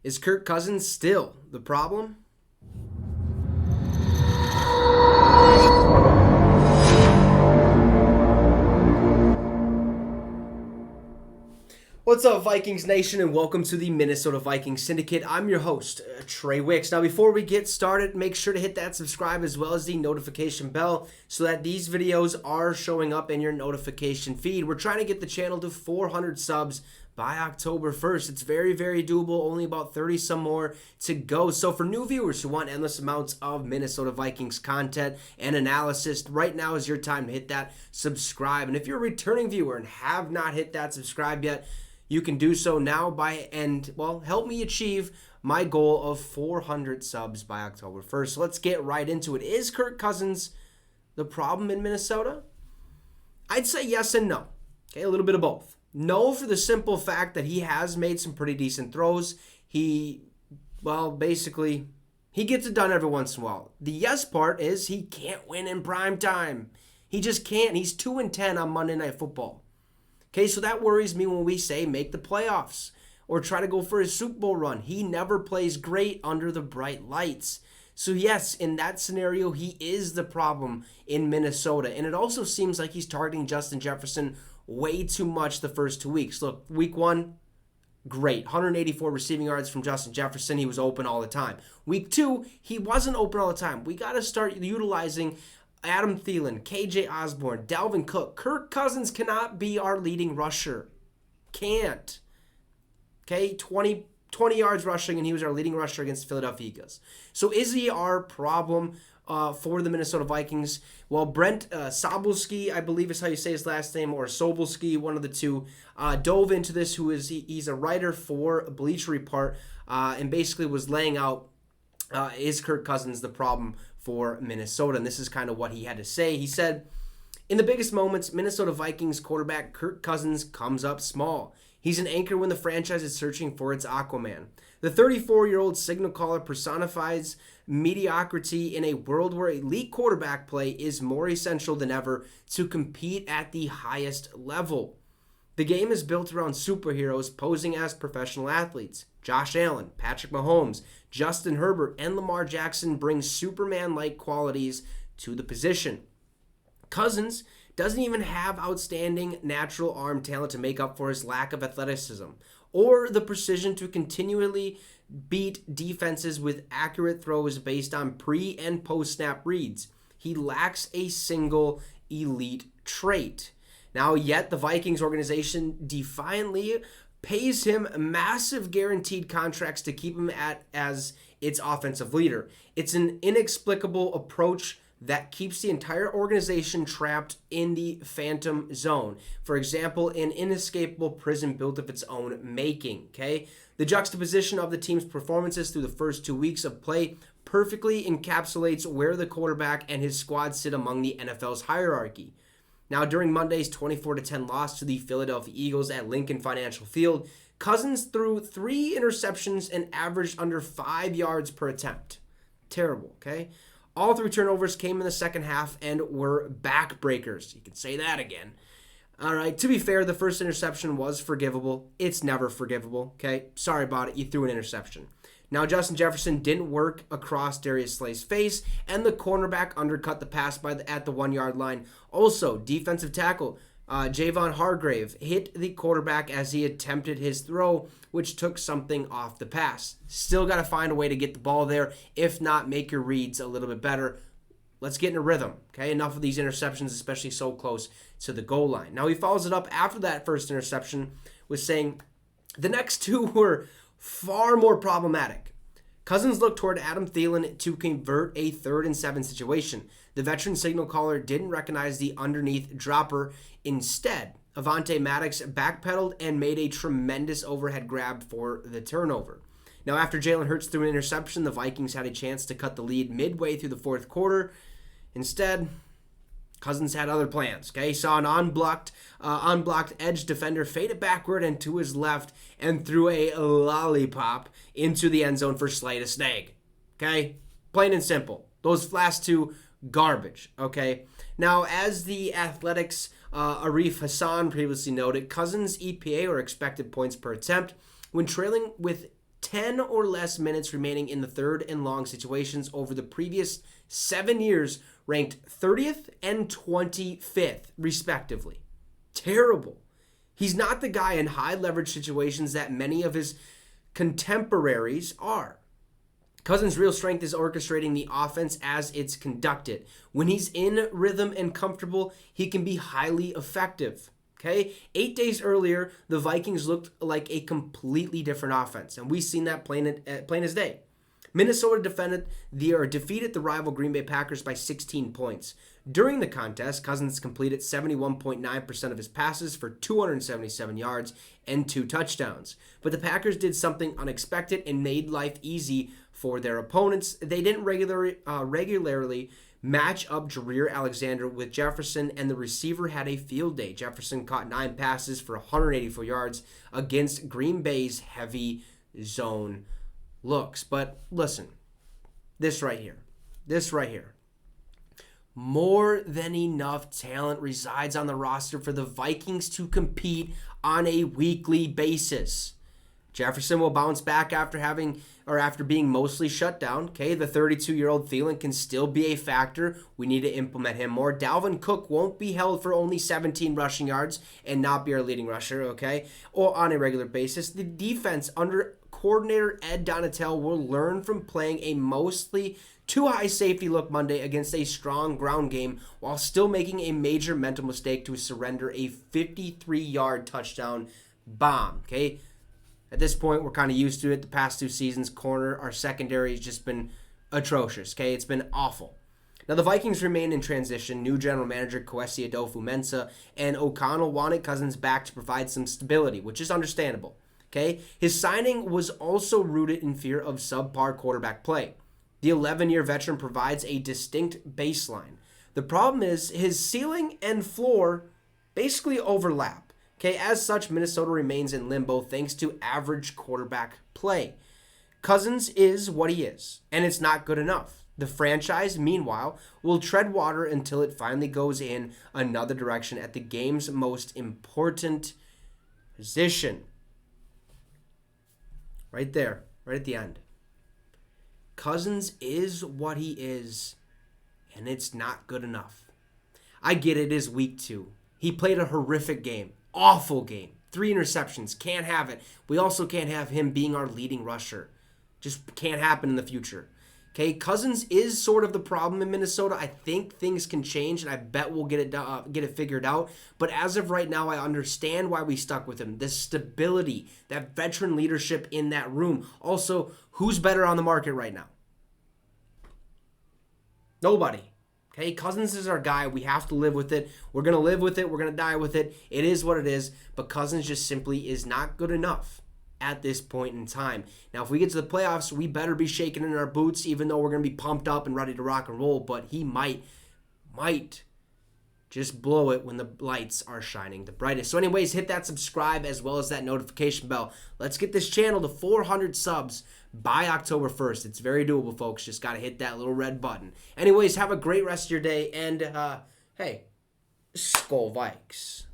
Is Kirk Cousins still the problem? What's up, Vikings Nation, and welcome to the Minnesota Vikings Syndicate. I'm your host, Trey Wicks. Now, before we get started, make sure to hit that subscribe as well as the notification bell so that these videos are showing up in your notification feed. We're trying to get the channel to 400 subs by October 1st. It's very, very doable. Only about 30 some more to go. So for new viewers who want endless amounts of Minnesota Vikings content and analysis, right now is your time to hit that subscribe. And if you're a returning viewer and have not hit that subscribe yet, you can do so now help me achieve my goal of 400 subs by October 1st. So let's get right into it. Is Kirk Cousins the problem in Minnesota? I'd say yes and no. Okay, a little bit of both. No, for the simple fact that he has made some pretty decent throws. He gets it done every once in a while. The yes part is he can't win in prime time. He just can't. He's 2-10 on Monday Night Football. Okay, so that worries me when we say make the playoffs or try to go for a Super Bowl run. He never plays great under the bright lights. So yes, in that scenario, he is the problem in Minnesota. And it also seems like he's targeting Justin Jefferson way too much the first 2 weeks. Look, week 1, great. 184 receiving yards from Justin Jefferson. He was open all the time. Week 2, he wasn't open all the time. We got to start utilizing Adam Thielen, KJ Osborne, Dalvin Cook. Kirk Cousins cannot be our leading rusher. Can't. Okay, 20 yards rushing, and he was our leading rusher against Philadelphia Eagles. So is he our problem for the Minnesota Vikings? Well, Brent Sobelski, I believe is how you say his last name, or Sobelski, one of the two, dove into this. He's a writer for Bleacher Report, and basically was laying out, is Kirk Cousins the problem for Minnesota? And this is kind of what he had to say. He said, in the biggest moments, Minnesota Vikings quarterback Kirk Cousins comes up small. He's an anchor when the franchise is searching for its Aquaman. The 34-year-old signal caller personifies mediocrity in a world where elite quarterback play is more essential than ever to compete at the highest level. The game is built around superheroes posing as professional athletes. Josh Allen, Patrick Mahomes, Justin Herbert, and Lamar Jackson bring Superman-like qualities to the position. Cousins doesn't even have outstanding natural arm talent to make up for his lack of athleticism or the precision to continually beat defenses with accurate throws based on pre- and post-snap reads. He lacks a single elite trait. Now, yet the Vikings organization defiantly pays him massive guaranteed contracts to keep him as its offensive leader. It's an inexplicable approach that keeps the entire organization trapped in the phantom zone. For example, an inescapable prison built of its own making. Okay, the juxtaposition of the team's performances through the first 2 weeks of play perfectly encapsulates where the quarterback and his squad sit among the NFL's hierarchy. Now, during Monday's 24-10 loss to the Philadelphia Eagles at Lincoln Financial Field, Cousins threw 3 interceptions and averaged under 5 yards per attempt. Terrible, okay? All 3 turnovers came in the second half and were backbreakers. You can say that again. All right, to be fair, the first interception was forgivable. It's never forgivable, okay? Sorry about it. You threw an interception. Now, Justin Jefferson didn't work across Darius Slay's face, and the cornerback undercut the pass at the 1-yard line. Also, defensive tackle Javon Hargrave hit the quarterback as he attempted his throw, which took something off the pass. Still got to find a way to get the ball there. If not, make your reads a little bit better. Let's get in a rhythm, okay? Enough of these interceptions, especially so close to the goal line. Now, he follows it up after that first interception with saying the next 2 were far more problematic. Cousins looked toward Adam Thielen to convert a 3rd and 7 situation. The veteran signal caller didn't recognize the underneath dropper. Instead, Avonte Maddox backpedaled and made a tremendous overhead grab for the turnover. Now, after Jalen Hurts threw an interception, the Vikings had a chance to cut the lead midway through the 4th quarter. Instead, Cousins had other plans. Okay, he saw an unblocked edge defender fade it backward and to his left and threw a lollipop into the end zone for Slay to snag. Okay, plain and simple. Those last 2, garbage. Okay, now as the Athletics' Arif Hassan previously noted, Cousins' EPA, or expected points per attempt, when trailing with 10 or less minutes remaining in the third and long situations over the previous 7 years, ranked 30th and 25th, respectively. Terrible. He's not the guy in high leverage situations that many of his contemporaries are. Cousins' real strength is orchestrating the offense as it's conducted. When he's in rhythm and comfortable, he can be highly effective. Okay? 8 days earlier, the Vikings looked like a completely different offense, and we've seen that plain as day. Minnesota defeated the rival Green Bay Packers by 16 points. During the contest, Cousins completed 71.9% of his passes for 277 yards and 2 touchdowns. But the Packers did something unexpected and made life easy for their opponents. They didn't regularly match up Jareer Alexander with Jefferson, and the receiver had a field day. Jefferson caught 9 passes for 184 yards against Green Bay's heavy zone looks. But listen, this right here. More than enough talent resides on the roster for the Vikings to compete on a weekly basis. Jefferson will bounce back after being mostly shut down. Okay, the 32-year-old Thielen can still be a factor. We need to implement him more. Dalvin Cook won't be held for only 17 rushing yards and not be our leading rusher, okay, or on a regular basis. The defense under coordinator Ed Donatel will learn from playing a mostly too high safety look Monday against a strong ground game while still making a major mental mistake to surrender a 53-yard touchdown bomb, okay? At this point, we're kind of used to it. The past 2 seasons, our secondary has just been atrocious, okay? It's been awful. Now, the Vikings remain in transition. New general manager Kwesi Adolfo-Mensah and O'Connell wanted Cousins back to provide some stability, which is understandable, okay? His signing was also rooted in fear of subpar quarterback play. The 11-year veteran provides a distinct baseline. The problem is his ceiling and floor basically overlap. Okay, as such, Minnesota remains in limbo thanks to average quarterback play. Cousins is what he is, and it's not good enough. The franchise, meanwhile, will tread water until it finally goes in another direction at the game's most important position. Right there, right at the end. Cousins is what he is, and it's not good enough. I get it is week 2. He played a horrific game. Awful game. 3 interceptions. Can't have it. We also can't have him being our leading rusher. Just can't happen in the future. Okay, Cousins is sort of the problem in Minnesota. I think things can change, and I bet we'll get it figured out. But as of right now, I understand why we stuck with him. The stability, that veteran leadership in that room. Also, who's better on the market right now? Nobody. Okay, Cousins is our guy. We have to live with it. We're going to live with it. We're going to die with it. It is what it is. But Cousins just simply is not good enough at this point in time. Now, if we get to the playoffs, we better be shaking in our boots, even though we're going to be pumped up and ready to rock and roll. But he might just blow it when the lights are shining the brightest. So anyways, hit that subscribe as well as that notification bell. Let's get this channel to 400 subs by October 1st. It's very doable, folks. Just got to hit that little red button. Anyways, have a great rest of your day. And, hey, Skol Vikes.